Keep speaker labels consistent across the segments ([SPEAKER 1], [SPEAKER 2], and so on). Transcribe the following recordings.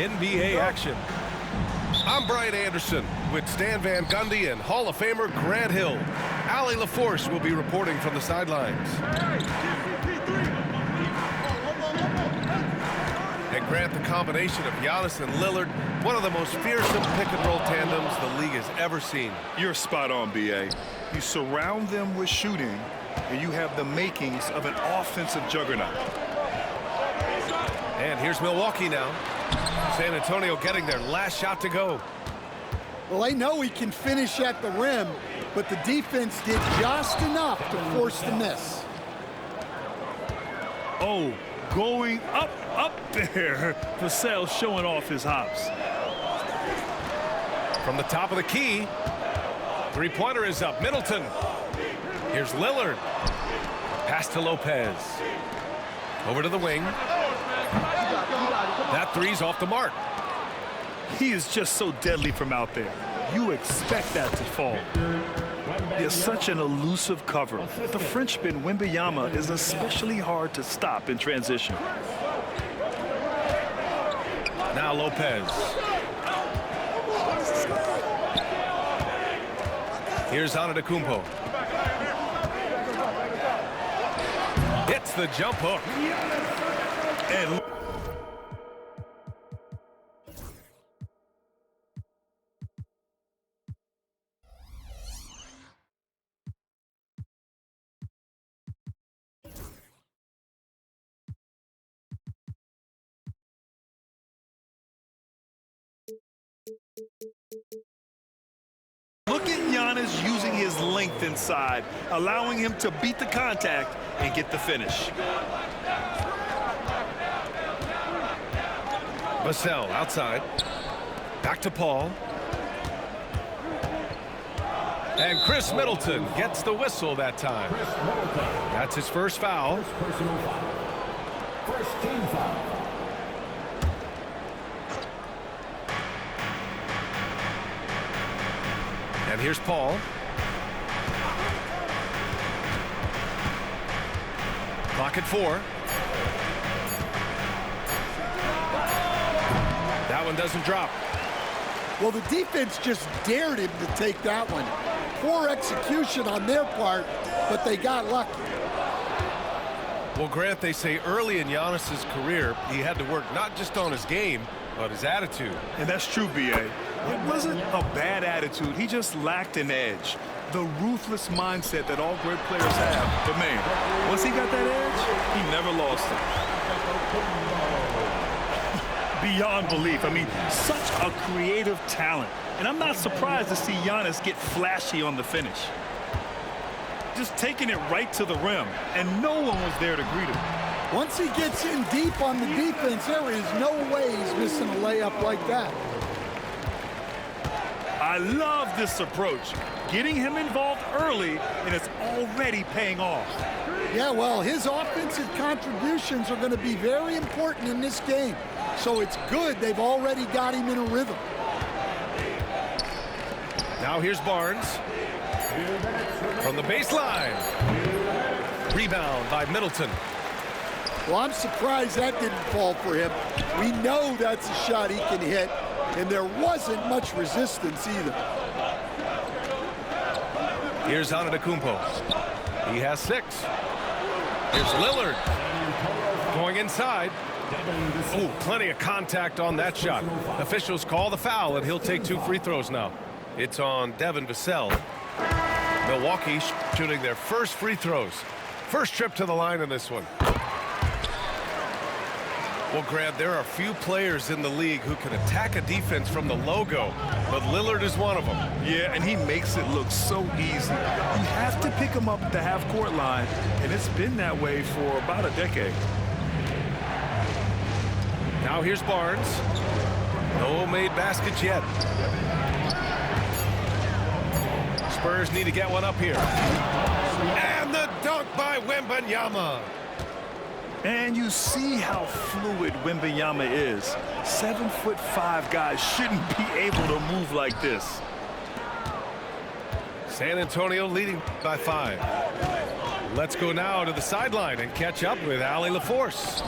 [SPEAKER 1] NBA action. I'm Brian Anderson with Stan Van Gundy and Hall of Famer Grant Hill. Allie LaForce will be reporting from the sidelines. And Grant, the combination of Giannis and Lillard, one of the most fearsome pick-and-roll tandems the league has ever seen.
[SPEAKER 2] You're spot on, B.A. You surround them with shooting, and you have the makings of an offensive juggernaut.
[SPEAKER 1] And here's Milwaukee now. San Antonio getting their last shot to go.
[SPEAKER 3] Well, they know he can finish at the rim, but the defense did just enough to force the miss.
[SPEAKER 4] Oh, going up there. Vassell showing off his hops.
[SPEAKER 1] From the top of the key, three-pointer is up. Middleton. Here's Lillard. Pass to Lopez. Over to the wing. That three's off the mark.
[SPEAKER 4] He is just so deadly from out there. You expect that to fall. He is such an elusive cover. The Frenchman, Wembanyama, is especially hard to stop in transition.
[SPEAKER 1] Now Lopez. Here's Antetokounmpo. Hits the jump hook. And
[SPEAKER 4] Look at Giannis using his length inside, allowing him to beat the contact and get the finish.
[SPEAKER 1] Vassell outside. Back to Paul. And Chris Middleton gets the whistle that time. That's his first foul.
[SPEAKER 5] First team foul.
[SPEAKER 1] And here's Paul. Clock at 4. That one doesn't drop.
[SPEAKER 3] Well, the defense just dared him to take that one. Poor execution on their part, but they got lucky.
[SPEAKER 1] Well, Grant, they say early in Giannis's career, he had to work not just on his game, but his attitude.
[SPEAKER 4] And that's true, B.A. It wasn't a bad attitude. He just lacked an edge. The ruthless mindset that all great players have. But, man, once he got that edge, he never lost it. Beyond belief. I mean, such a creative talent. And I'm not surprised to see Giannis get flashy on the finish. Just taking it right to the rim, and no one was there to greet him.
[SPEAKER 3] Once he gets in deep on the defense, there is no way he's missing a layup like that.
[SPEAKER 4] I love this approach. Getting him involved early, and it's already paying off.
[SPEAKER 3] Yeah, well, his offensive contributions are going to be very important in this game. So it's good they've already got him in a rhythm.
[SPEAKER 1] Now here's Barnes. From the baseline. Rebound by Middleton.
[SPEAKER 3] Well, I'm surprised that didn't fall for him. We know that's a shot he can hit, and there wasn't much resistance either.
[SPEAKER 1] Here's Antetokounmpo. He has 6. Here's Lillard. Going inside. Oh, plenty of contact on that shot. Officials call the foul, and he'll take 2 free throws now. It's on Devin Vassell. Milwaukee shooting their first free throws. First trip to the line in this one. Well, Grant, there are few players in the league who can attack a defense from the logo, but Lillard is one of them.
[SPEAKER 4] Yeah, and he makes it look so easy. You have to pick him up at the half-court line, and it's been that way for about a decade.
[SPEAKER 1] Now here's Barnes. No made baskets yet. Spurs need to get one up here. And the dunk by Wembanyama.
[SPEAKER 4] And you see how fluid Wembanyama is. 7'5" guys shouldn't be able to move like this.
[SPEAKER 1] San Antonio leading by 5. Let's go now to the sideline and catch up with Allie LaForce.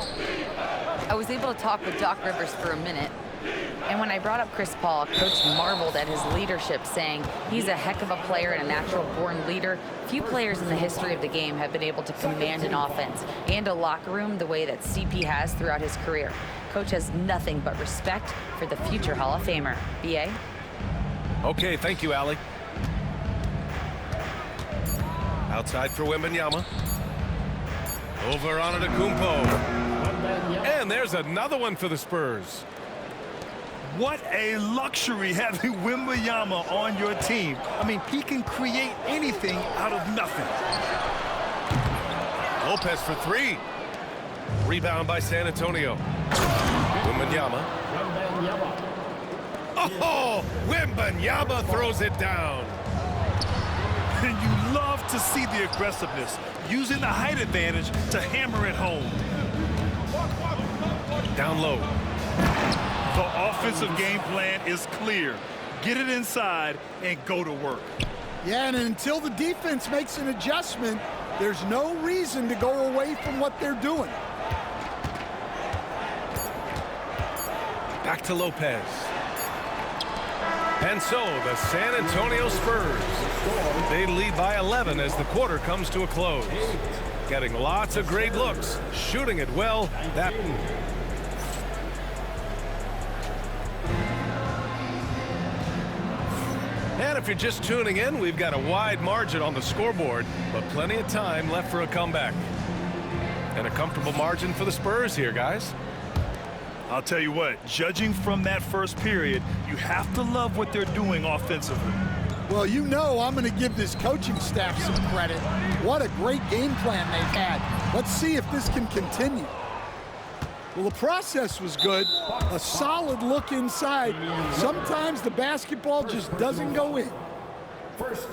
[SPEAKER 6] I was able to talk with Doc Rivers for a minute.
[SPEAKER 5] And when I brought up Chris Paul, Coach marveled at his leadership, saying he's a heck of a player and a natural-born leader. Few players in the history of the game have been able to command an offense and a locker room the way that CP has throughout his career. Coach has nothing but respect for the future Hall of Famer. B.A.?
[SPEAKER 1] Okay, thank you, Allie. Outside for Wembanyama. Over Antetokounmpo. And there's another one for the Spurs.
[SPEAKER 4] What a luxury having Wembanyama on your team. I mean, he can create anything out of nothing.
[SPEAKER 1] Lopez for three. Rebound by San Antonio. Wembanyama. Oh, Wembanyama throws it down.
[SPEAKER 4] And you love to see the aggressiveness, using the height advantage to hammer it home.
[SPEAKER 1] Down low.
[SPEAKER 4] The offensive game plan is clear. Get it inside and go to work.
[SPEAKER 3] Yeah, and until the defense makes an adjustment, there's no reason to go away from what they're doing.
[SPEAKER 1] Back to Lopez. And so the San Antonio Spurs, they lead by 11 as the quarter comes to a close. Getting lots of great looks, shooting it well. And if you're just tuning in, we've got a wide margin on the scoreboard, but plenty of time left for a comeback. And a comfortable margin for the Spurs here, guys.
[SPEAKER 4] I'll tell you what, judging from that first period, you have to love what they're doing offensively.
[SPEAKER 3] Well, you know I'm going to give this coaching staff some credit. What a great game plan they've had. Let's see if this can continue. Well, the process was good. A solid look inside. Sometimes the basketball just doesn't go in.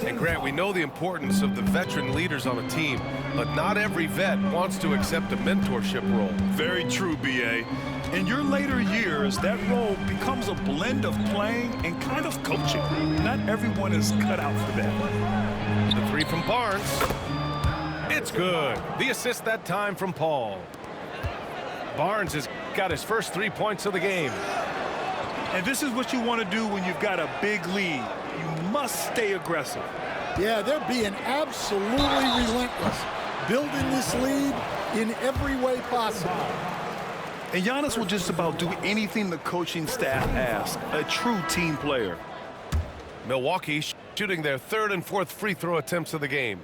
[SPEAKER 1] And Grant, we know the importance of the veteran leaders on a team, but not every vet wants to accept a mentorship role.
[SPEAKER 4] Very true, B.A. In your later years, that role becomes a blend of playing and kind of coaching. Not everyone is cut out for that.
[SPEAKER 1] The three from Barnes. It's good. The assist that time from Paul. Barnes has got his first 3 points of the game.
[SPEAKER 4] And this is what you want to do when you've got a big lead. You must stay aggressive.
[SPEAKER 3] Yeah, they're being absolutely relentless, building this lead in every way possible.
[SPEAKER 4] And Giannis will just about do anything the coaching staff asks. A true team player.
[SPEAKER 1] Milwaukee shooting their third and fourth free throw attempts of the game.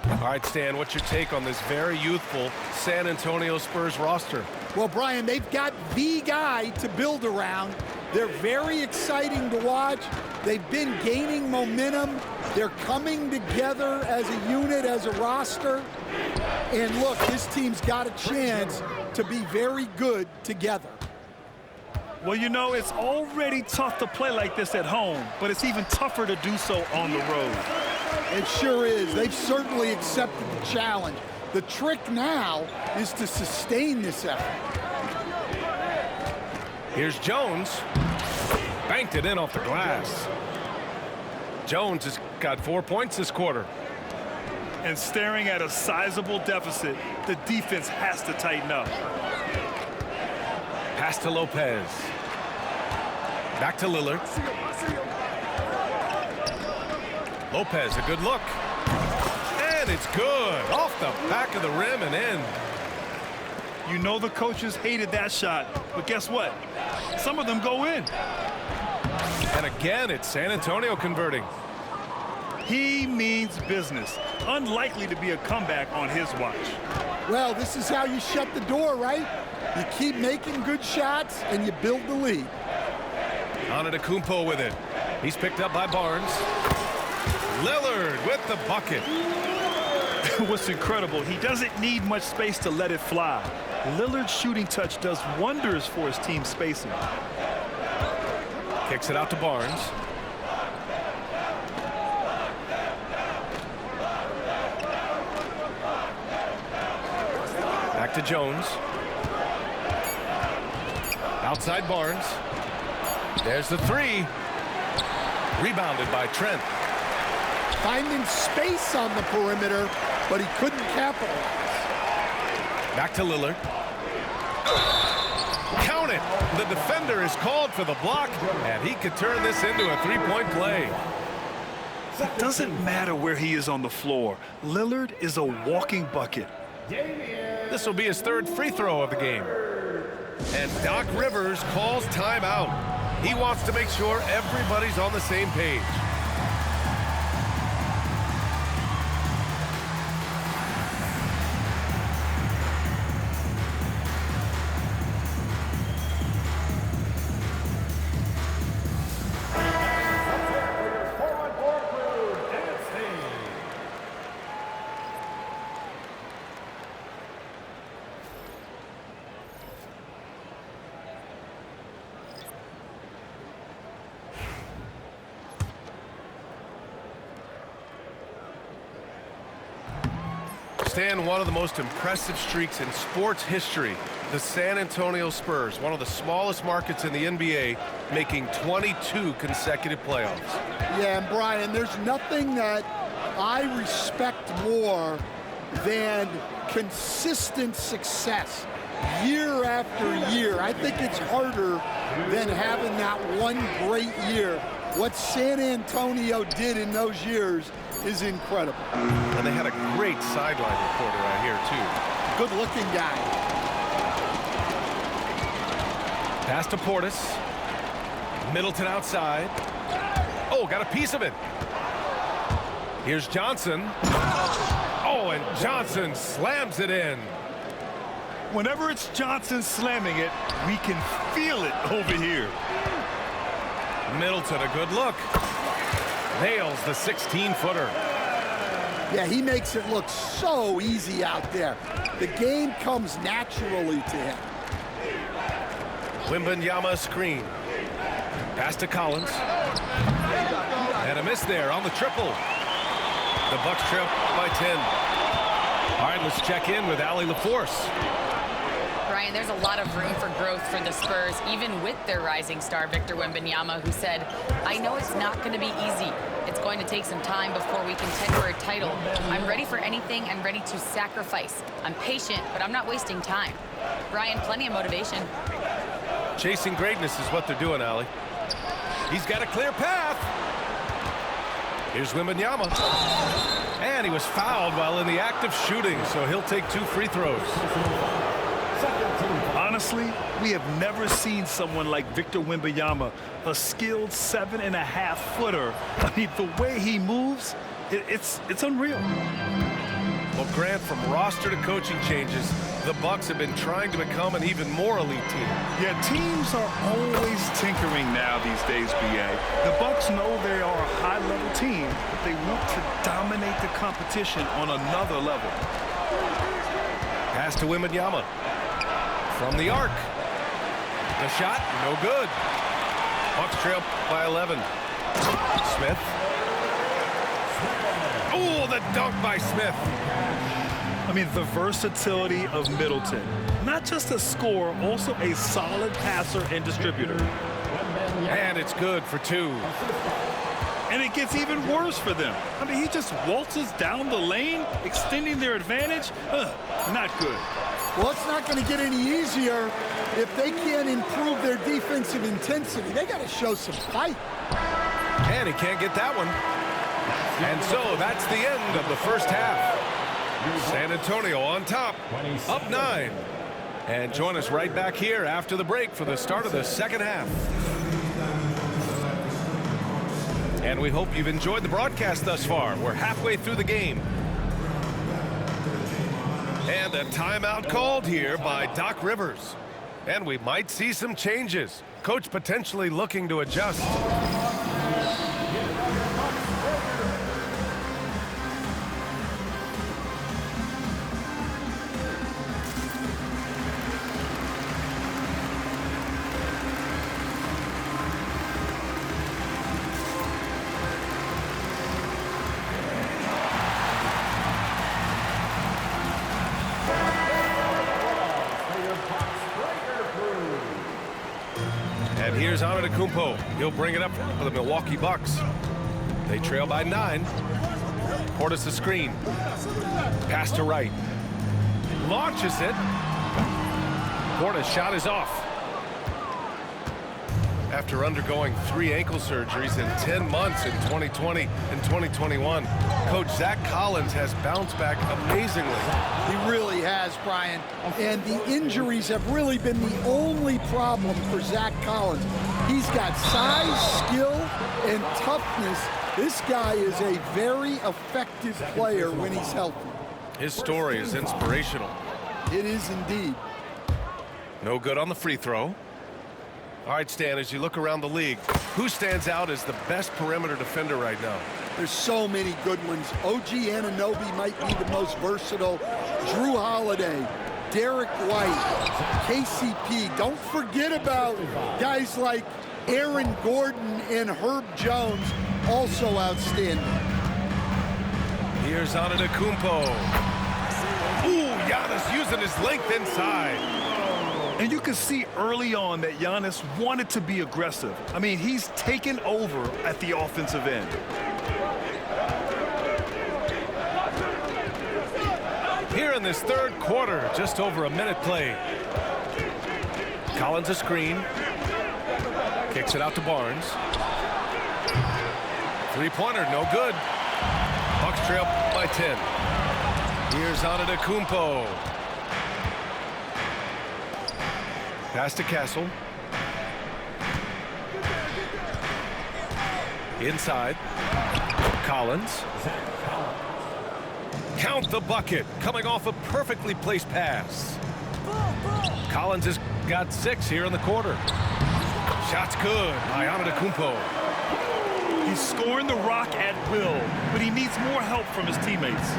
[SPEAKER 1] All right, Stan, what's your take on this very youthful San Antonio Spurs roster?
[SPEAKER 3] Well, Brian, they've got the guy to build around. They're very exciting to watch. They've been gaining momentum. They're coming together as a unit, as a roster. And look, this team's got a chance to be very good together.
[SPEAKER 4] Well, you know, it's already tough to play like this at home, but it's even tougher to do so on the road.
[SPEAKER 3] It sure is. They've certainly accepted the challenge. The trick now is to sustain this effort.
[SPEAKER 1] Here's Jones. Banked it in off the glass. Jones has got 4 points this quarter.
[SPEAKER 4] And staring at a sizable deficit, the defense has to tighten up.
[SPEAKER 1] Pass to Lopez. Back to Lillard. Lopez, a good look. And it's good. Off the back of the rim and in.
[SPEAKER 4] You know the coaches hated that shot, but guess what? Some of them go in.
[SPEAKER 1] And again, it's San Antonio converting.
[SPEAKER 4] He means business. Unlikely to be a comeback on his watch.
[SPEAKER 3] Well, this is how you shut the door, right? You keep making good shots and you build the lead.
[SPEAKER 1] Antetokounmpo with it. He's picked up by Barnes. Lillard with the bucket.
[SPEAKER 4] What's incredible, he doesn't need much space to let it fly. Lillard's shooting touch does wonders for his team spacing.
[SPEAKER 1] Kicks it out to Barnes. Back to Jones. Outside Barnes. There's the three. Rebounded by Trent.
[SPEAKER 3] Finding space on the perimeter, but he couldn't capitalize.
[SPEAKER 1] Back to Lillard. Count it. The defender is called for the block, and he could turn this into a three-point play.
[SPEAKER 4] It doesn't matter where he is on the floor. Lillard is a walking bucket.
[SPEAKER 1] This will be his third free throw of the game. And Doc Rivers calls timeout. He wants to make sure everybody's on the same page. Stan, one of the most impressive streaks in sports history, the San Antonio Spurs, one of the smallest markets in the NBA, making 22 consecutive playoffs.
[SPEAKER 3] Yeah, and Brian, there's nothing that I respect more than consistent success year after year. I think it's harder than having that one great year. What San Antonio did in those years is incredible.
[SPEAKER 1] And they had a great sideline reporter out here, too.
[SPEAKER 3] Good-looking guy.
[SPEAKER 1] Pass to Portis. Middleton outside. Oh, got a piece of it. Here's Johnson. Oh, and Johnson slams it in.
[SPEAKER 4] Whenever it's Johnson slamming it, we can feel it over here.
[SPEAKER 1] Middleton, a good look. Nails the 16-footer.
[SPEAKER 3] Yeah, he makes it look so easy out there. The game comes naturally to him.
[SPEAKER 1] Wembanyama screen. Pass to Collins. And a miss there on the triple. The Bucks trail by 10. All right, let's check in with Allie LaForce.
[SPEAKER 5] Brian, there's a lot of room for growth for the Spurs, even with their rising star, Victor Wembanyama, who said, I know it's not going to be easy. It's going to take some time before we contend for a title. I'm ready for anything and ready to sacrifice. I'm patient, but I'm not wasting time. Brian, plenty of motivation.
[SPEAKER 1] Chasing greatness is what they're doing, Allie. He's got a clear path. Here's Wembanyama. And he was fouled while in the act of shooting, so he'll take 2 free throws.
[SPEAKER 4] Honestly, we have never seen someone like Victor Wembanyama, a skilled 7.5-footer. I mean, the way he moves, it's unreal.
[SPEAKER 1] Well, Grant, from roster to coaching changes, the Bucks have been trying to become an even more elite team.
[SPEAKER 4] Yeah, teams are always tinkering now these days, BA. The Bucks know they are a high-level team, but they want to dominate the competition on another level.
[SPEAKER 1] Pass to Wembanyama. From the arc. The shot, no good. Bucks trail by 11. Smith. Oh, the dunk by Smith.
[SPEAKER 4] I mean, the versatility of Middleton. Not just a scorer, also a solid passer and distributor.
[SPEAKER 1] And it's good for 2.
[SPEAKER 4] And it gets even worse for them. I mean, he just waltzes down the lane, extending their advantage. Not good.
[SPEAKER 3] Well, it's not going to get any easier if they can't improve their defensive intensity. They got to show some fight.
[SPEAKER 1] And he can't get that one. And so that's the end of the first half. San Antonio on top, up 9. And join us right back here after the break for the start of the second half. And we hope you've enjoyed the broadcast thus far. We're halfway through the game. And a timeout called here by Doc Rivers. And we might see some changes. Coach potentially looking to adjust. And here's Antetokounmpo. He'll bring it up for the Milwaukee Bucks. They trail by 9. Portis the screen. Pass to right. Launches it. Portis shot is off. After undergoing 3 ankle surgeries in 10 months in 2020 and 2021, Coach Zach Collins has bounced back amazingly.
[SPEAKER 3] He really has, Brian. And the injuries have really been the only problem for Zach Collins. He's got size, skill, and toughness. This guy is a very effective player when he's healthy.
[SPEAKER 1] His story is inspirational.
[SPEAKER 3] It is indeed.
[SPEAKER 1] No good on the free throw. All right, Stan, as you look around the league, who stands out as the best perimeter defender right now?
[SPEAKER 3] There's so many good ones. OG Anunoby might be the most versatile. Drew Holiday, Derek White, KCP. Don't forget about guys like Aaron Gordon and Herb Jones, also outstanding.
[SPEAKER 1] Here's Antetokounmpo. Ooh, Giannis using his length inside.
[SPEAKER 2] And you can see early on that Giannis wanted to be aggressive. I mean, he's taken over at the offensive end.
[SPEAKER 1] Here in this third quarter, just over a minute played. Collins a screen. Kicks it out to Barnes. Three-pointer, no good. Bucks trail by 10. Here's Antetokounmpo. Pass to Castle. Inside. Collins. Count the bucket. Coming off a perfectly placed pass. Collins has got 6 here in the quarter. Shot's good by Antetokounmpo.
[SPEAKER 4] He's scoring the rock at will, but he needs more help from his teammates.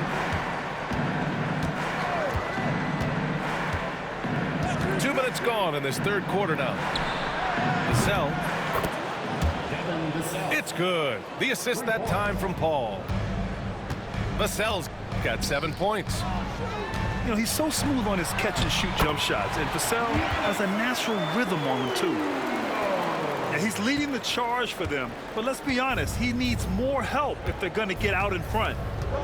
[SPEAKER 1] 2 minutes gone in this third quarter now. Vassell. It's good. The assist that time from Paul. Vassell's got 7 points.
[SPEAKER 4] You know, he's so smooth on his catch-and-shoot jump shots, and Vassell has a natural rhythm on him, too. And he's leading the charge for them, but let's be honest, he needs more help if they're going to get out in front.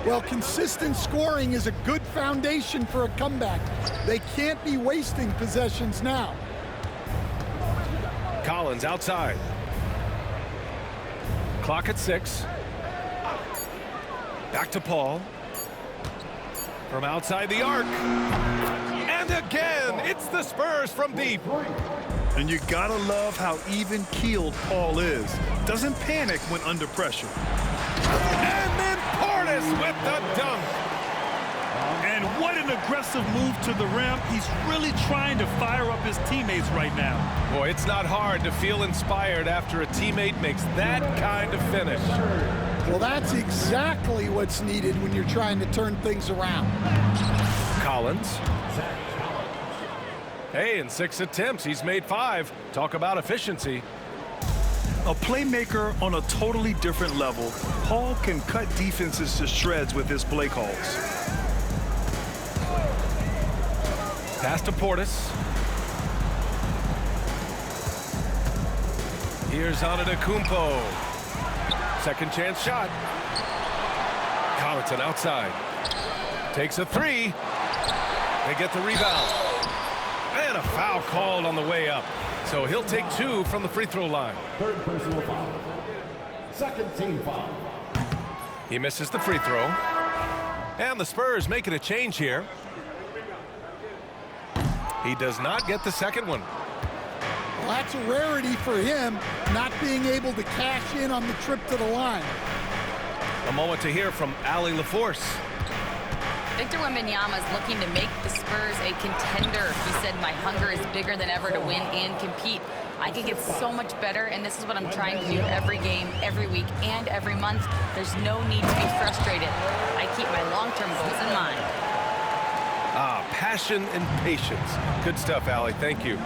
[SPEAKER 3] Well, consistent scoring is a good foundation for a comeback. They can't be wasting possessions now.
[SPEAKER 1] Collins outside. Clock at 6. Back to Paul. From outside the arc. And again, it's the Spurs from deep.
[SPEAKER 2] And you gotta love how even-keeled Paul is. Doesn't panic when under pressure.
[SPEAKER 1] And then Portis with the dunk.
[SPEAKER 4] And what an aggressive move to the rim. He's really trying to fire up his teammates right now.
[SPEAKER 1] Boy, it's not hard to feel inspired after a teammate makes that kind of finish.
[SPEAKER 3] Well, that's exactly what's needed when you're trying to turn things around.
[SPEAKER 1] Collins. Hey, in 6 attempts, he's made 5. Talk about efficiency.
[SPEAKER 2] A playmaker on a totally different level, Paul can cut defenses to shreds with his play calls.
[SPEAKER 1] Pass to Portis. Here's Antetokounmpo. Second chance shot. Connaughton outside. Takes a 3. They get the rebound. And a foul called on the way up. So he'll take 2 from the free throw line.
[SPEAKER 6] Third personal foul. Second team foul.
[SPEAKER 1] He misses the free throw. And the Spurs making a change here. He does not get the second one.
[SPEAKER 3] Well, that's a rarity for him, not being able to cash in on the trip to the line.
[SPEAKER 1] A moment to hear from Allie LaForce.
[SPEAKER 5] Victor Wembanyama is looking to make the Spurs a contender. He said, my hunger is bigger than ever to win and compete. I can get so much better, and this is what I'm trying to do every game, every week, and every month. There's no need to be frustrated. I keep my long-term goals in mind.
[SPEAKER 1] Passion and patience. Good stuff, Allie. Thank you.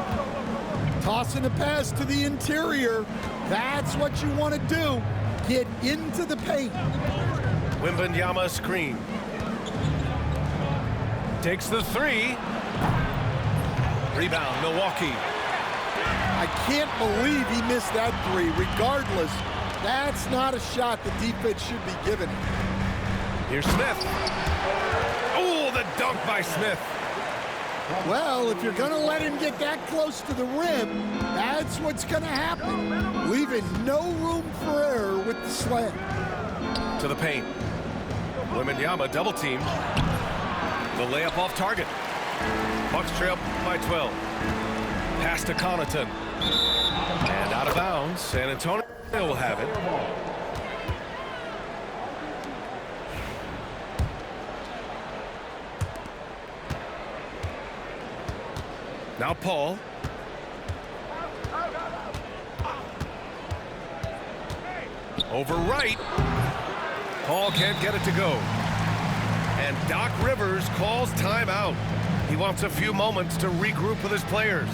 [SPEAKER 3] Tossing a pass to the interior. That's what you want to do. Get into the paint.
[SPEAKER 1] Wembanyama screen. Takes the 3. Rebound, Milwaukee.
[SPEAKER 3] I can't believe he missed that 3. Regardless, that's not a shot the defense should be giving him.
[SPEAKER 1] Here's Smith. Oh, the dunk by Smith.
[SPEAKER 3] Well, if you're going to let him get that close to the rim, that's what's going to happen. Leaving no room for error with the slam.
[SPEAKER 1] To the paint. Wembanyama double teamed. The layup off target. Bucks trail by 12. Pass to Connaughton. And out of bounds. San Antonio will have it. Now Paul. Over right. Paul can't get it to go. And Doc Rivers calls timeout. He wants a few moments to regroup with his players.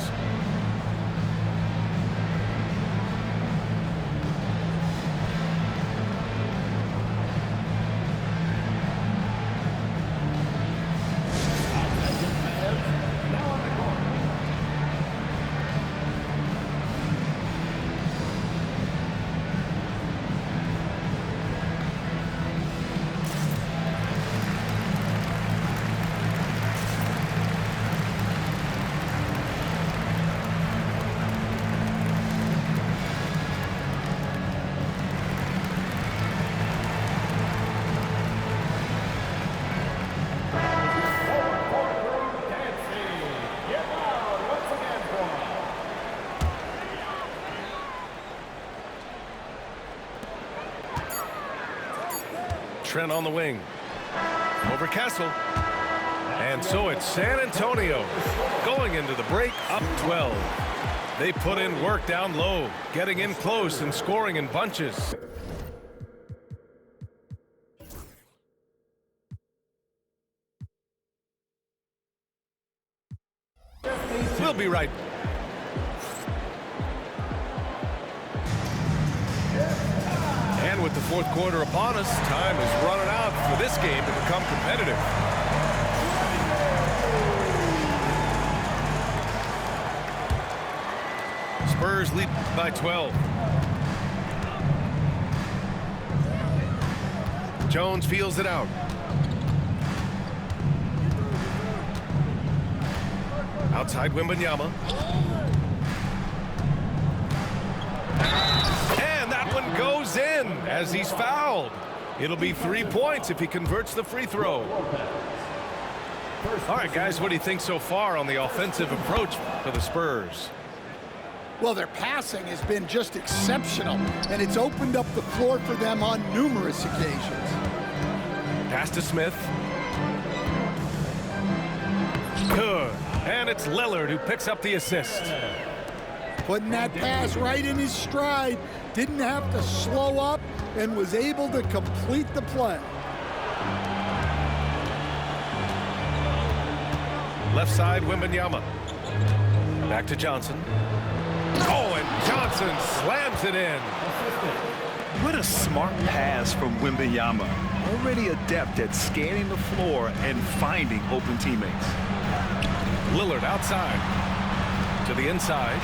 [SPEAKER 1] Trent on the wing. Over Kessel. And so it's San Antonio going into the break up 12. They put in work down low, getting in close and scoring in bunches. We'll be right. And with the fourth quarter upon us, time is running out for this game to become competitive. Spurs lead by 12. Jones feels it out. Outside Wembanyama. And that one goes in as he's fouled. It'll be 3 points if he converts the free throw. All right, guys, what do you think so far on the offensive approach for the Spurs?
[SPEAKER 3] Well, their passing has been just exceptional, and it's opened up the floor for them on numerous occasions.
[SPEAKER 1] Pass to Smith. Good. And it's Lillard who picks up the assist.
[SPEAKER 3] Putting that pass right in his stride, didn't have to slow up, and was able to complete the play.
[SPEAKER 1] Left side, Wembanyama. Back to Johnson. Oh, and Johnson slams it in.
[SPEAKER 2] What a smart pass from Wembanyama. Already adept at scanning the floor and finding open teammates.
[SPEAKER 1] Lillard outside to the inside.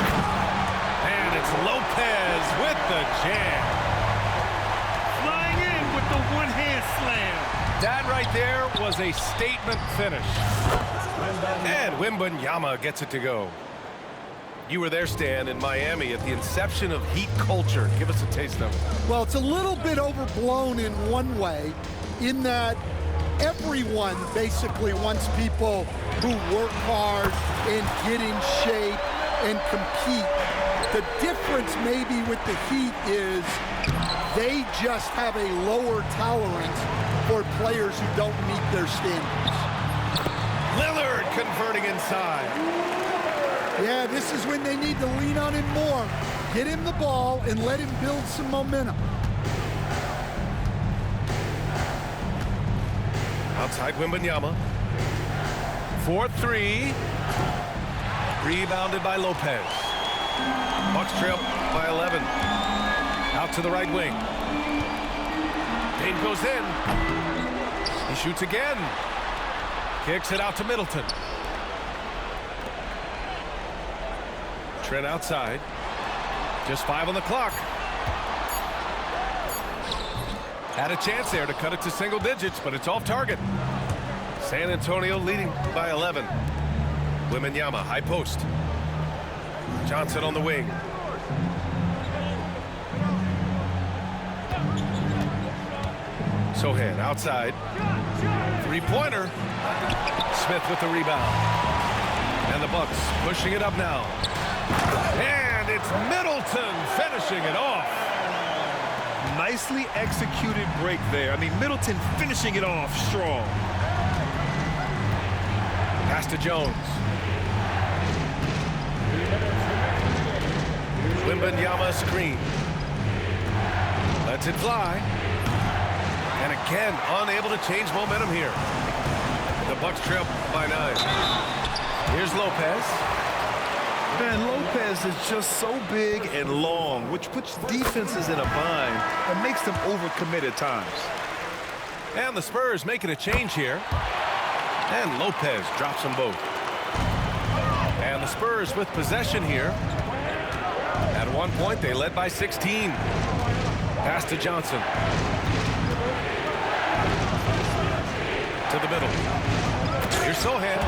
[SPEAKER 1] And it's Lopez with the jam.
[SPEAKER 4] Flying in with the one-hand slam.
[SPEAKER 1] That right there was a statement finish. And Wembanyama gets it to go. You were there, Stan, in Miami at the inception of Heat culture. Give us a taste of it.
[SPEAKER 3] Well, it's a little bit overblown in one way, in that everyone basically wants people who work hard and get in shape and compete. The difference maybe with the Heat is they just have a lower tolerance for players who don't meet their standards.
[SPEAKER 1] Lillard converting inside.
[SPEAKER 3] Yeah, this is when they need to lean on him more. Get him the ball and let him build some momentum.
[SPEAKER 1] Outside Wembanyama. 4-3. Rebounded by Lopez. Bucks trail by 11. Out to the right wing. Payne goes in. He shoots again. Kicks it out to Middleton. Trent outside. Just 5 on the clock. Had a chance there to cut it to single digits, but it's off target. San Antonio leading by 11. Wembanyama, high post. Johnson on the wing. Sochan outside. Three-pointer. Smith with the rebound. And the Bucks pushing it up now. And it's Middleton finishing it off.
[SPEAKER 2] Nicely executed break there. I mean, Middleton finishing it off strong.
[SPEAKER 1] Pass to Jones. Wembanyama screen. Lets it fly. And again, unable to change momentum here. The Bucks trail by 9. Here's Lopez.
[SPEAKER 2] Man, Lopez is just so big and long, which puts defenses in a bind and makes them overcommit at times.
[SPEAKER 1] And the Spurs making a change here. And Lopez drops them both. And the Spurs with possession here. At one point, they led by 16. Pass to Johnson. To the middle. Here's Sochan.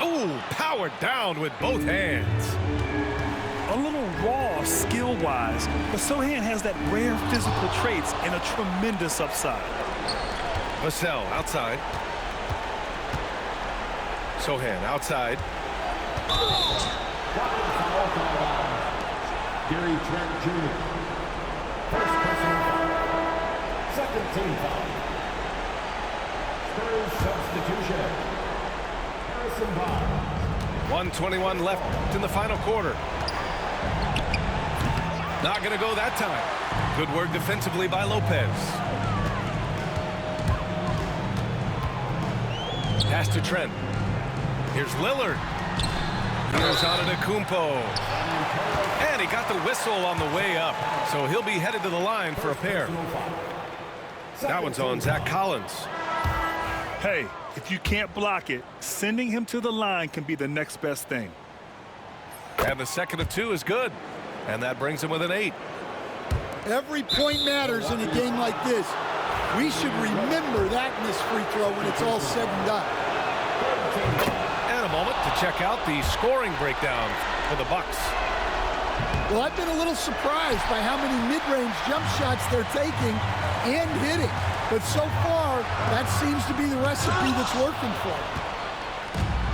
[SPEAKER 1] Ooh, powered down with both hands.
[SPEAKER 4] A little raw skill-wise, but Sochan has that rare physical traits and a tremendous upside.
[SPEAKER 1] Vassell outside. Sochan outside.
[SPEAKER 6] Gary Trent Jr. First personal foul. Second team foul. Spurs substitution. Harrison Barnes.
[SPEAKER 1] 1:21 left in the final quarter. Not going to go that time. Good work defensively by Lopez. Pass to Trent. Here's Lillard. Here's Antetokounmpo. And he got the whistle on the way up. So he'll be headed to the line for a pair. That one's on Zach Collins.
[SPEAKER 4] Hey, if you can't block it, sending him to the line can be the next best thing.
[SPEAKER 1] And the second of 2 is good. And that brings him with an 8.
[SPEAKER 3] Every point matters in a game like this. We should remember that in this free throw when it's all said and done.
[SPEAKER 1] And a moment to check out the scoring breakdown for the Bucks.
[SPEAKER 3] Well, I've been a little surprised by how many mid-range jump shots they're taking and hitting. But so far, that seems to be the recipe that's working for them.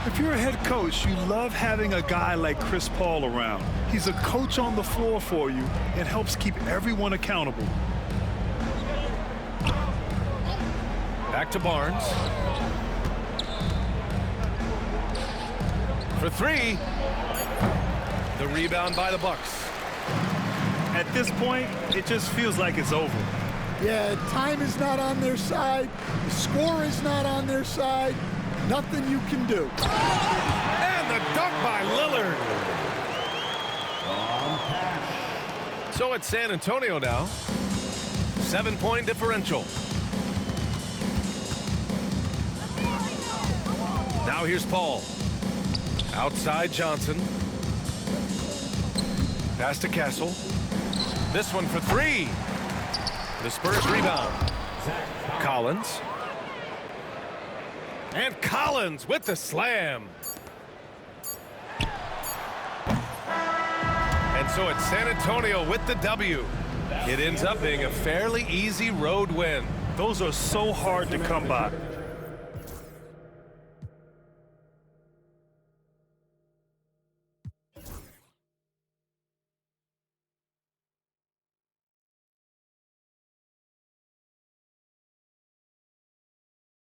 [SPEAKER 2] If you're a head coach, you love having a guy like Chris Paul around. He's a coach on the floor for you and helps keep everyone accountable.
[SPEAKER 1] Back to Barnes. For 3. The rebound by the Bucks.
[SPEAKER 4] At this point, it just feels like it's over.
[SPEAKER 3] Yeah, time is not on their side. The score is not on their side. Nothing you can do.
[SPEAKER 1] And the dunk by Lillard. So it's San Antonio now. 7-point differential. Now here's Paul. Outside Johnson. Pass to Castle. This one for 3. The Spurs rebound. Collins. And Collins with the slam. And so it's San Antonio with the W. It ends up being a fairly easy road win.
[SPEAKER 4] Those are so hard to come by.